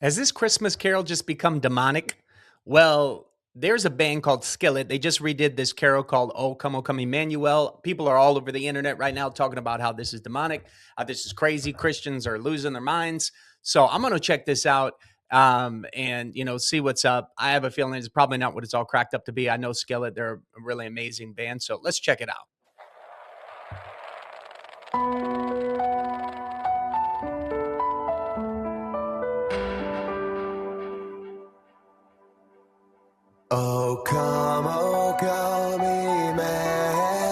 Has this Christmas carol just become demonic? Well, there's a band called Skillet. They just redid this carol called O Come Emmanuel. People are all over the internet right now talking about how this is demonic, how this is crazy. Christians are losing their minds. So I'm going to check this out and, see what's up. I have a feeling it's probably not what it's all cracked up to be. I know Skillet. They're a really amazing band. So let's check it out. Oh, come, Emmanuel.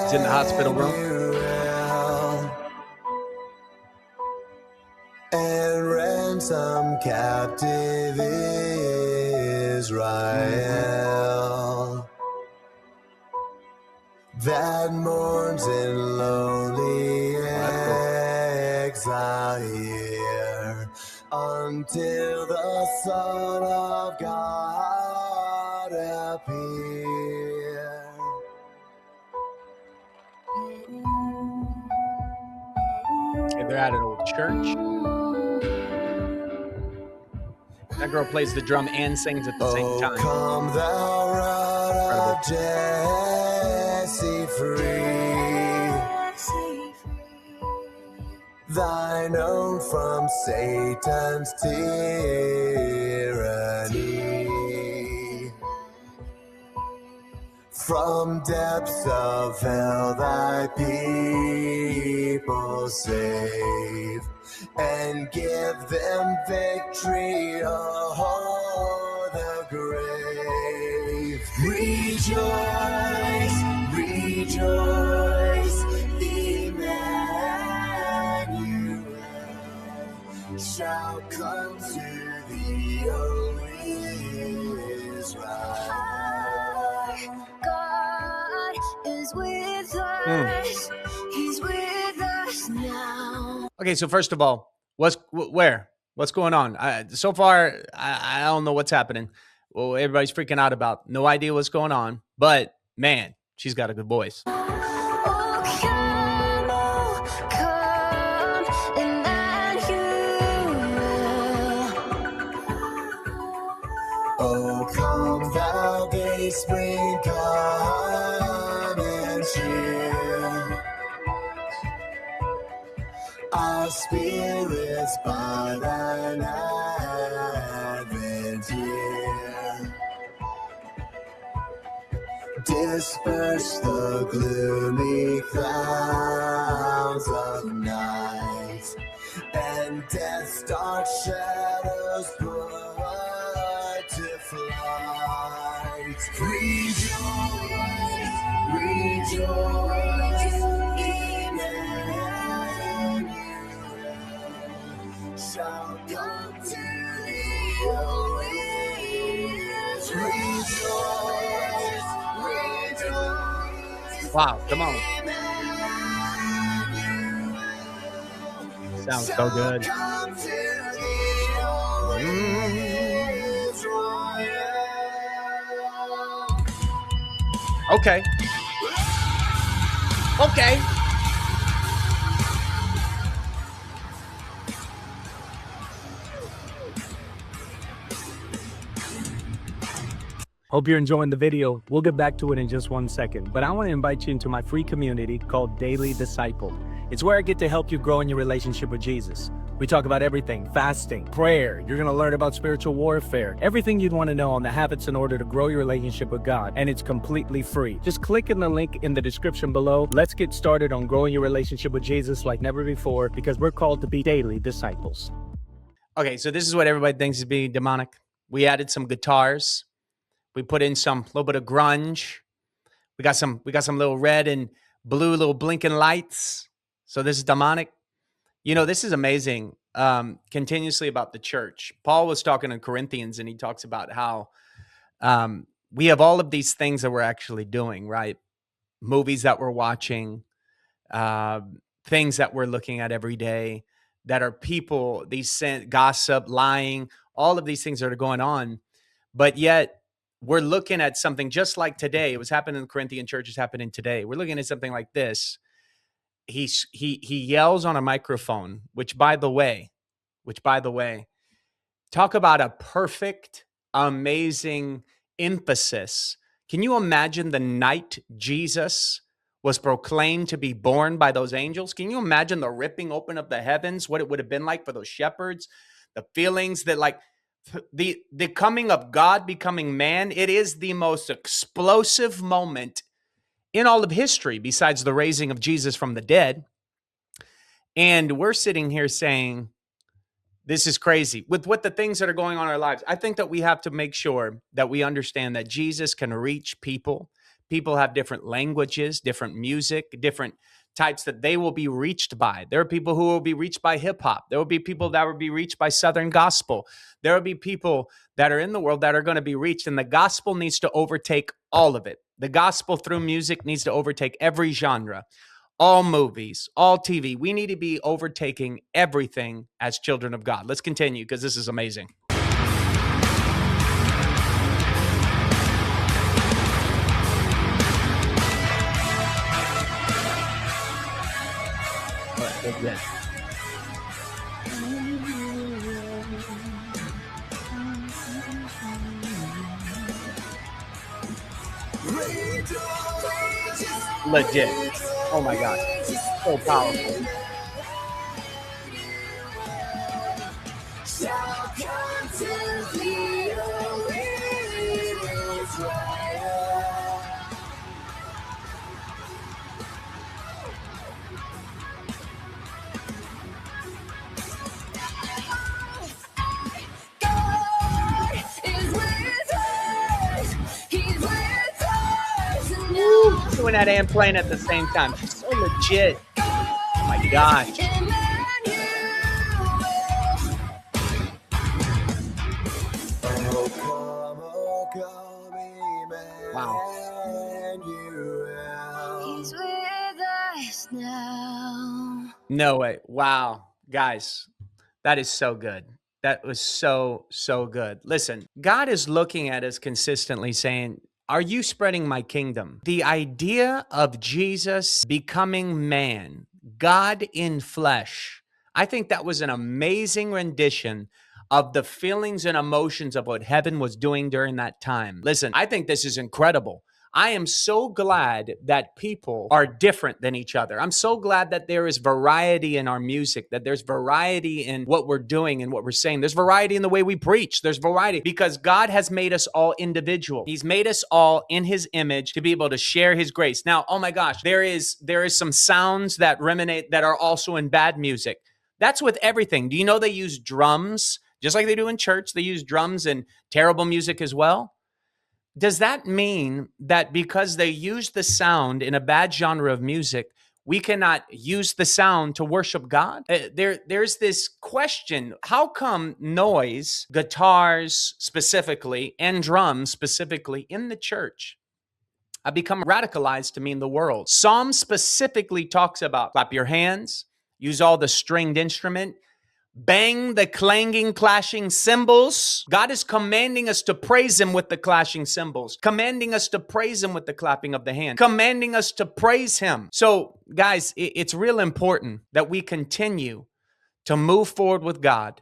He's in the hospital room. And ransom captive Israel that mourns in lonely exile here until the Son of God appear. Okay, they're at an old church. That girl plays the drum and sings at the same time. Come thou root of Jesse free, thine own from Satan's tyranny. From depths of hell thy people save, and give them victory o'er the grave. Rejoice, rejoice, Emmanuel shall come to thee, O Israel. God is with us. He's with us now. Okay, so first of all, what's going on? So far, I don't know what's happening. Well, everybody's freaking out about. No idea what's going on. But man, she's got a good voice. Oh, come, Emmanuel. Oh, come thou day spring, come and cheer our spirits by thine advent here. Disperse the gloomy clouds of night, and death's dark shadows put to flight. Rejoice, rejoice, Emmanuel shall come to thee, O Rejoice, rejoice. Wow, come on. Sounds so good. Okay. Okay. Hope you're enjoying the video. We'll get back to it in just 1 second, but I want to invite you into my free community called Daily Disciple. It's where I get to help you grow in your relationship with Jesus. We talk about everything: fasting, prayer. You're going to learn about spiritual warfare, everything you'd want to know on the habits in order to grow your relationship with God, and it's completely free. Just click in the link in the description below. Let's get started on growing your relationship with Jesus like never before, because we're called to be daily disciples. Okay, so this is what everybody thinks is being demonic. We added some guitars. We put in some little bit of grunge. We got some little red and blue little blinking lights. So this is demonic. You know, this is amazing. Continuously about the church. Paul was talking in Corinthians, and he talks about how we have all of these things that we're actually doing, right? Movies that we're watching, things that we're looking at every day, that are people, these gossip, lying, all of these things that are going on. But yet, we're looking at something just like today. It was happening in the Corinthian church. It's happening today. We're looking at something like this. He yells on a microphone, which by the way, Talk about a perfect, amazing emphasis. Can you imagine the night Jesus was proclaimed to be born by those angels? Can you imagine the ripping open of the heavens, what it would have been like for those shepherds? The feelings that, like, the coming of God becoming man, it is the most explosive moment in all of history besides the raising of Jesus from the dead. And we're sitting here saying, this is crazy. With what the things that are going on in our lives, I think that we have to make sure that we understand that Jesus can reach people. People have different languages, different music, different types that they will be reached by. There are people who will be reached by hip hop. There will be people that will be reached by Southern gospel. There will be people that are in the world that are going to be reached, and the gospel needs to overtake all of it. The gospel through music needs to overtake every genre. All movies, all TV. We need to be overtaking everything as children of God. Let's continue because this is amazing. All right, that's good. Legit. Oh my God. So powerful. Doing that and playing at the same time. So legit. Oh my gosh. Wow. He's with us now. No way. Wow. Guys, that is so good. That was so good. Listen, God is looking at us consistently saying, are you spreading my kingdom? The idea of Jesus becoming man, God in flesh, I think that was an amazing rendition of the feelings and emotions of what heaven was doing during that time. Listen, I think this is incredible. I am so glad that people are different than each other. I'm so glad that there is variety in our music, that there's variety in what we're doing and what we're saying. There's variety in the way we preach. There's variety because God has made us all individual. He's made us all in his image to be able to share his grace. Now, oh my gosh, there is some sounds that reminate that are also in bad music. That's with everything. Do you know they use drums? Just like they do in church, they use drums in terrible music as well. Does that mean that because they use the sound in a bad genre of music, we cannot use the sound to worship God? There's this question. How come noise, guitars specifically, and drums specifically in the church have become radicalized to mean the world? Psalm specifically talks about clap your hands, use all the stringed instrument, bang the clanging, clashing cymbals. God is commanding us to praise him with the clashing cymbals, commanding us to praise him with the clapping of the hand, commanding us to praise him. So, guys, it's real important that we continue to move forward with God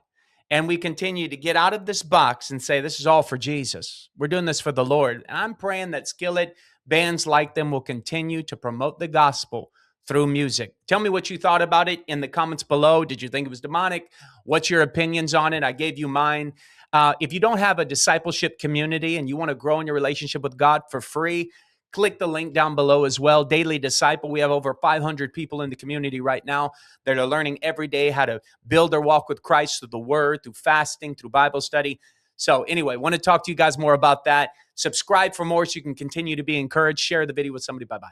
and we continue to get out of this box and say, this is all for Jesus. We're doing this for the Lord. And I'm praying that Skillet, bands like them will continue to promote the gospel through music. Tell me what you thought about it in the comments below. Did you think it was demonic? What's your opinions on it? I gave you mine. If you don't have a discipleship community and you want to grow in your relationship with God for free, click the link down below as well. Daily Disciple. We have over 500 people in the community right now that are learning every day how to build their walk with Christ through the word, through fasting, through Bible study. So anyway, want to talk to you guys more about that. Subscribe for more so you can continue to be encouraged. Share the video with somebody. Bye-bye.